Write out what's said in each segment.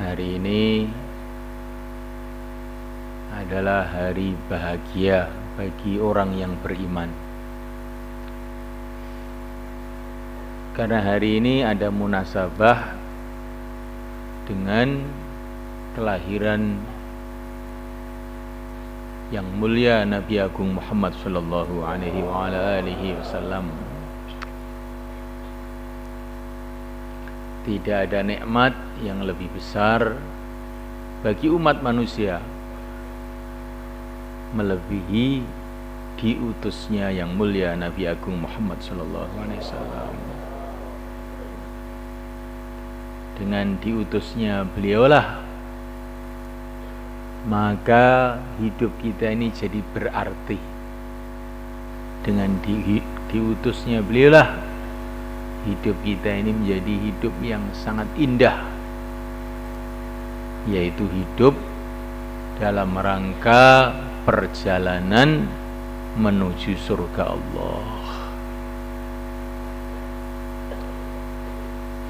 Hari ini adalah hari bahagia bagi orang yang beriman. Karena hari ini ada munasabah dengan kelahiran yang mulia Nabi Agung Muhammad sallallahu alaihi wasallam. Tidak ada nikmat yang lebih besar bagi umat manusia melebihi diutusnya yang mulia Nabi Agung Muhammad sallallahu alaihi wasallam. Dengan diutusnya beliaulah maka hidup kita ini jadi berarti. Dengan diutusnya beliaulah hidup kita ini menjadi hidup yang sangat indah, yaitu hidup dalam rangka perjalanan menuju surga Allah.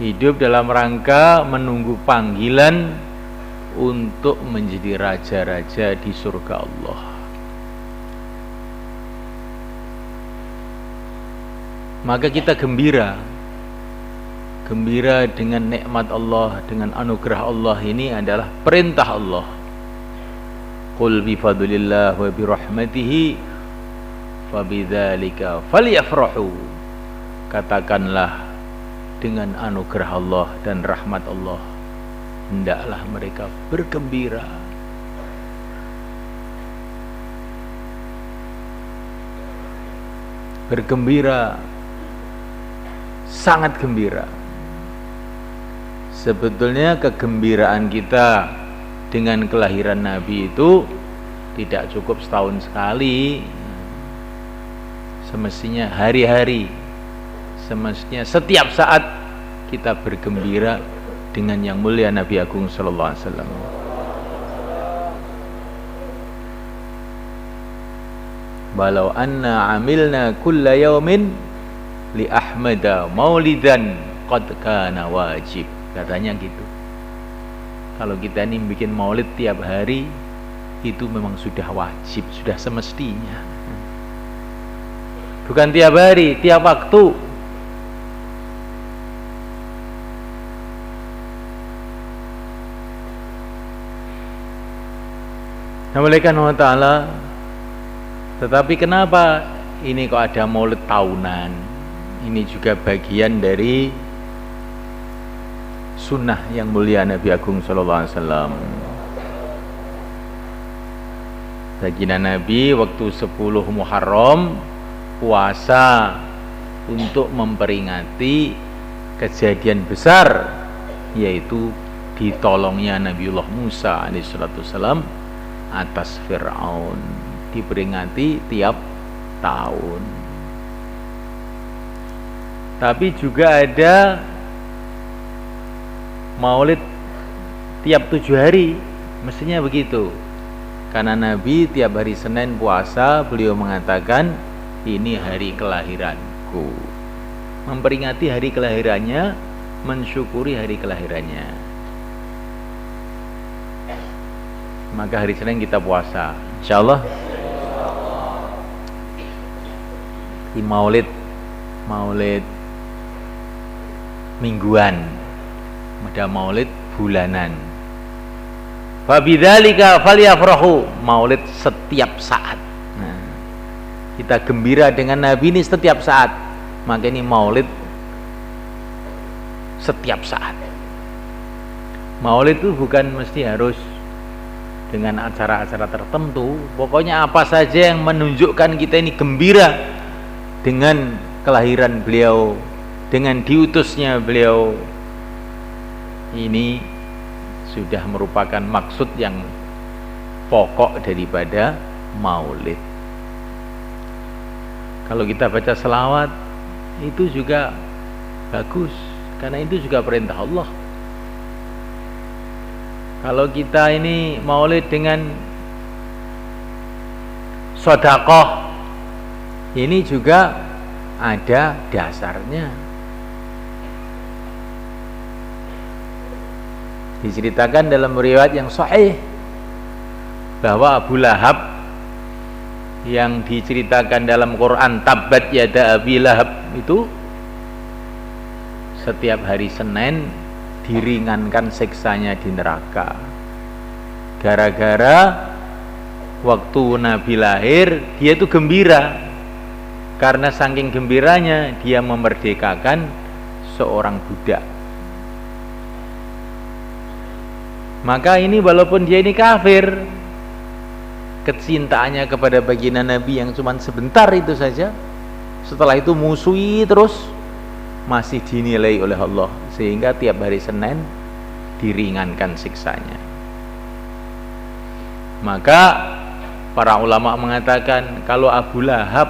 Hidup dalam rangka menunggu panggilan untuk menjadi raja-raja di surga Allah. Maka kita gembira dengan nikmat Allah, dengan anugerah Allah. Ini adalah perintah Allah. Qul bi fadlillah wa bi rahmatihi fabidzalika falyafrahu. Katakanlah, dengan anugerah Allah dan rahmat Allah hendaklah mereka bergembira. Bergembira, sangat gembira. Sebetulnya kegembiraan kita dengan kelahiran Nabi itu tidak cukup setahun sekali. Semestinya hari-hari, semestinya setiap saat kita bergembira dengan yang mulia Nabi Agung sallallahu alaihi wasallam. Walau anna amilna kulla yaumin li ahmada maulidan qad kana wajib. Katanya gitu. Kalau kita ini bikin maulid tiap hari, itu memang sudah wajib, sudah semestinya. Bukan tiap hari, tiap waktu. Alhamdulillah ta'ala. Tetapi kenapa ini kok ada maulid tahunan? Ini juga bagian dari sunnah yang mulia Nabi Agung sallallahu alaihi wasallam. Baginda Nabi waktu 10 Muharram puasa untuk memperingati kejadian besar, yaitu ditolongnya Nabiullah Musa alaihissalatu wassalam atas Fir'aun. Diperingati tiap tahun. Tapi juga ada maulid tiap 7 hari, mestinya begitu. Karena Nabi tiap hari Senin puasa, beliau mengatakan ini hari kelahiranku. Memperingati hari kelahirannya, mensyukuri hari kelahirannya. Maka hari Senin kita puasa, insyaallah. Di maulid mingguan, ada maulid bulanan. Fabidzalika falyafrahu, maulid setiap saat. Nah, kita gembira dengan Nabi ini setiap saat. Maka ini maulid setiap saat. Maulid itu bukan mesti harus dengan acara-acara tertentu. Pokoknya apa saja yang menunjukkan kita ini gembira dengan kelahiran beliau, dengan diutusnya beliau, ini sudah merupakan maksud yang pokok daripada maulid. Kalau kita baca selawat itu juga bagus, karena itu juga perintah Allah. Kalau kita ini maulid dengan sedekah, ini juga ada dasarnya. Diceritakan dalam riwayat yang sahih bahwa Abu Lahab yang diceritakan dalam Quran, tabbat yada Abi Lahab, itu setiap hari Senin diringankan siksanya di neraka. Gara-gara waktu Nabi lahir dia itu gembira, karena saking gembiranya dia memerdekakan seorang budak. Maka ini walaupun dia ini kafir, kecintaannya kepada baginda Nabi yang cuma sebentar itu saja, setelah itu musuhi terus, masih dinilai oleh Allah, sehingga tiap hari Senin diringankan siksanya. Maka para ulama mengatakan kalau Abu Lahab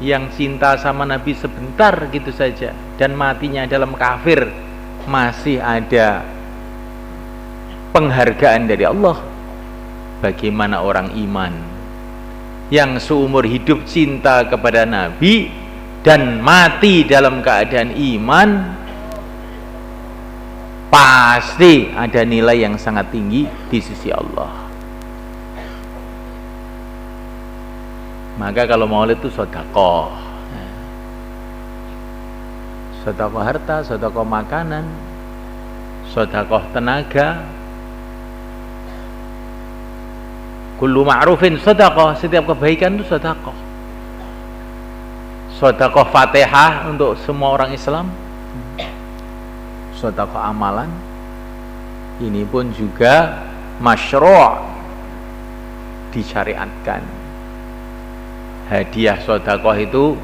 yang cinta sama Nabi sebentar gitu saja dan matinya dalam kafir, masih ada penghargaan dari Allah. Bagaimana orang iman yang seumur hidup cinta kepada Nabi dan mati dalam keadaan iman, pasti ada nilai yang sangat tinggi di sisi Allah. Maka kalau maulid itu sedekah, sedekah harta, sedekah makanan, sedekah tenaga. Kullu ma'rufin sedekah, setiap kebaikan itu sedekah. Sedekah Fatihah untuk semua orang Islam, sedekah amalan, ini pun juga masyru', disyariatkan. Hadiah sedekah itu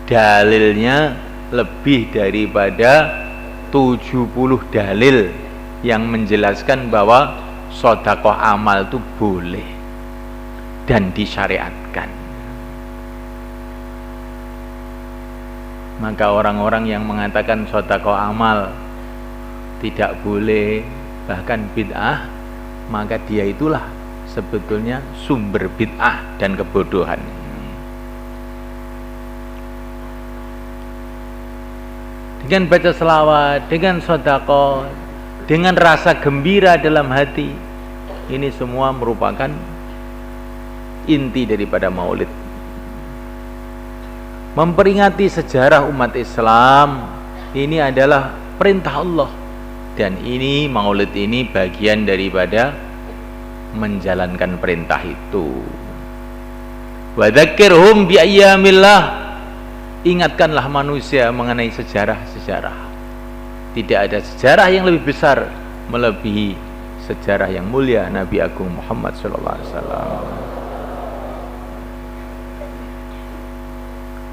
dalilnya lebih daripada 70 dalil yang menjelaskan bahwa sedekah amal itu boleh dan disyariatkan. Maka orang-orang yang mengatakan sedekah amal tidak boleh, bahkan bid'ah, maka dia itulah sebetulnya sumber bid'ah dan kebodohan. Dengan baca selawat, dengan sedekah, dengan rasa gembira dalam hati, ini semua merupakan inti daripada maulid. Memperingati sejarah umat Islam ini adalah perintah Allah, dan ini maulid ini bagian daripada menjalankan perintah itu. Wa dzakirhum bi ayyamillah, ingatkanlah manusia mengenai sejarah-sejarah. Tidak ada sejarah yang lebih besar melebihi sejarah yang mulia Nabi Agung Muhammad sallallahu alaihi wasallam.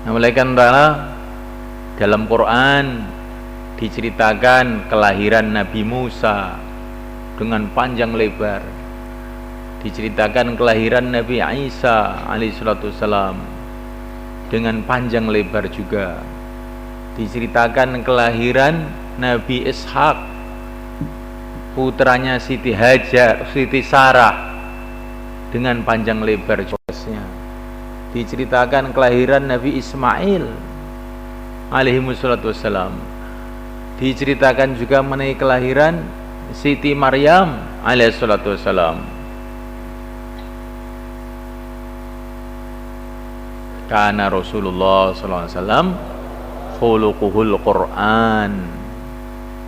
Nah, oleh karena dalam Quran diceritakan kelahiran Nabi Musa dengan panjang lebar, diceritakan kelahiran Nabi Isa alaihissalam dengan panjang lebar juga, diceritakan kelahiran Nabi Ishak putranya Siti Hajar, Siti Sarah dengan panjang lebar jelasnya. Diceritakan kelahiran Nabi Ismail alaihissalatu wassalam. Diceritakan juga mengenai kelahiran Siti Maryam alaihissalatu wassalam. Karena Rasulullah sallallahu alaihi wasallam khuluquhul Quran,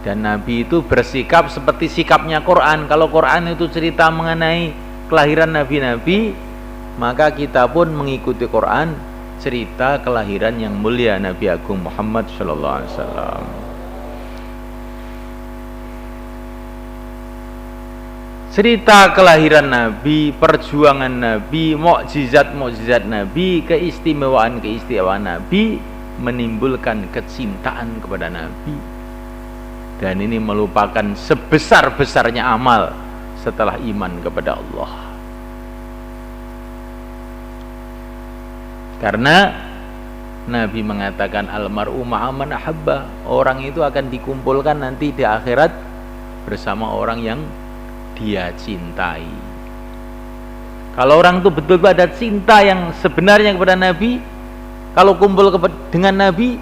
dan Nabi itu bersikap seperti sikapnya Quran. Kalau Quran itu cerita mengenai kelahiran nabi-nabi, maka kita pun mengikuti Quran, cerita kelahiran yang mulia Nabi Agung Muhammad sallallahu alaihi wasallam. Cerita kelahiran Nabi, perjuangan Nabi, mukjizat-mukjizat Nabi, keistimewaan-keistimewaan Nabi menimbulkan kecintaan kepada Nabi. Dan ini merupakan sebesar-besarnya amal setelah iman kepada Allah. Karena Nabi mengatakan almar'u ma'a man ahabba, orang itu akan dikumpulkan nanti di akhirat bersama orang yang dia cintai. Kalau orang itu betul-betul ada cinta yang sebenarnya kepada Nabi, Kalau kumpul dengan Nabi,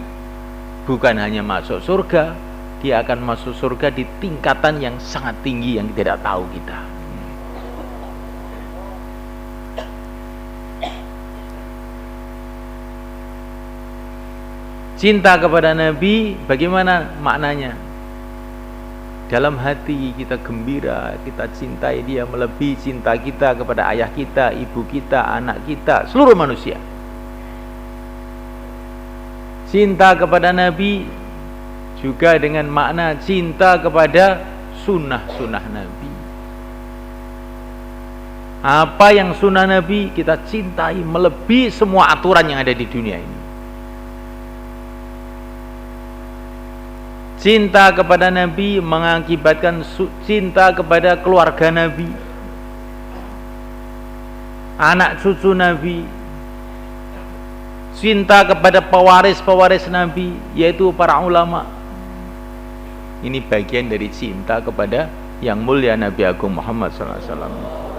bukan hanya masuk surga, dia akan masuk surga di tingkatan yang sangat tinggi yang tidak tahu kita. Cinta kepada Nabi, bagaimana maknanya? Dalam hati kita gembira, kita cintai dia melebihi cinta kita kepada ayah kita, ibu kita, anak kita, seluruh manusia. Cinta kepada Nabi juga dengan makna cinta kepada sunnah-sunnah Nabi. Apa yang sunnah Nabi kita cintai melebihi semua aturan yang ada di dunia ini. Cinta kepada Nabi mengakibatkan cinta kepada keluarga Nabi, anak cucu Nabi, cinta kepada pewaris-pewaris Nabi, yaitu para ulama. Ini bagian dari cinta kepada yang mulia Nabi Agung Muhammad SAW.